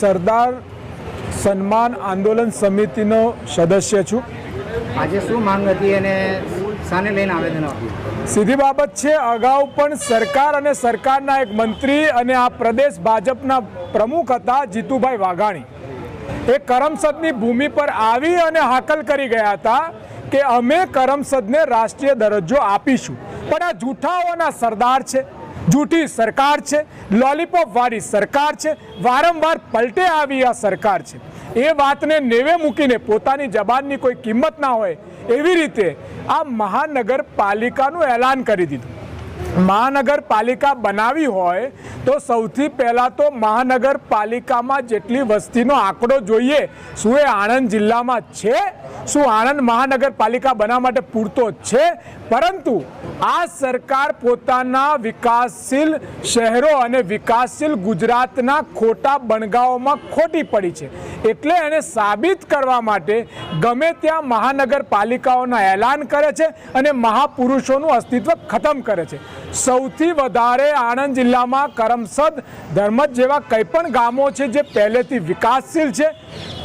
સરદાર સન્માન આંદોલન સમિતિનો સદસ્ય છું। આજે શું માંગ હતી અને શાને લઈને આવેદન આપ્યું? સીધી બાબત છે, અગાઉ પણ સરકાર અને સરકારના એક મંત્રી અને આ પ્રદેશ ભાજપના પ્રમુખ હતા જીતુભાઈ વાઘાણી, એ કરમસદની ભૂમિ પર આવી અને હાકલ કરી ગયા હતા કે અમે કરમસદને રાષ્ટ્રીય દરજ્જો આપીશું। પણ આ જૂઠાઓના સરદાર છે, જૂઠી સરકાર છે, લોલીપોપ વાળી સરકાર છે, વારંવાર પલટે આવી આ સરકાર છે। એ વાતને નેવે મૂકીને પોતાની જબાનની કોઈ કિંમત ના હોય એવી રીતે આ મહાનગરપાલિકાનું એલાન કરી દીધું। મહાનગરપાલિકા બનાવી હોય તો સૌથી પહેલાં તો મહાનગરપાલિકામાં જેટલી વસ્તીનો આંકડો જોઈએ, શું એ આણંદ જિલ્લામાં છે? શું આણંદ મહાનગરપાલિકા બનાવવા માટે પૂરતો છે? પરંતુ આ સરકાર પોતાના વિકાસશીલ શહેરો અને વિકાસશીલ ગુજરાતના ખોટા બણગાઓમાં ખોટી પડી છે, એટલે એને સાબિત કરવા માટે ગમે ત્યાં મહાનગરપાલિકાઓના એલાન કરે છે અને મહાપુરુષોનું અસ્તિત્વ ખતમ કરે છે। સૌથી વધારે આણંદ જિલ્લામાં કરમસદ, ધર્મજ જેવા કંઈ પણ ગામો છે જે પહેલેથી વિકાસશીલ છે,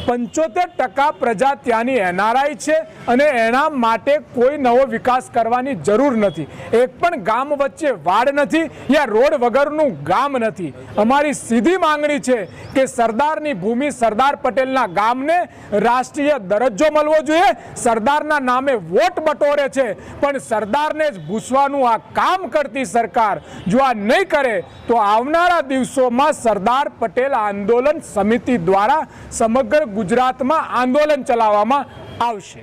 75% પ્રજા ત્યાંની એનઆરઆઈ છે અને એના માટે કોઈ નવો વિકાસ કરવાની જરૂર નથી। એક પણ ગામ વચ્ચે વાડ નથી યા રોડ વગરનું ગામ નથી। અમારી સીધી માંગણી છે કે સરદારની ભૂમિ, સરદાર પટેલના ગામને રાષ્ટ્રીય દરજ્જો મળવો જોઈએ। સરદારના નામે વોટ બટોરે છે, પણ સરદારને જ ભૂસવાનું આ કામ કરતી સરકાર જો આ નહીં કરે તો આવનારા દિવસોમાં સરદાર પટેલ આંદોલન સમિતિ દ્વારા સમગ્ર ગુજરાતમાં આંદોલન ચલાવવામાં આવશે।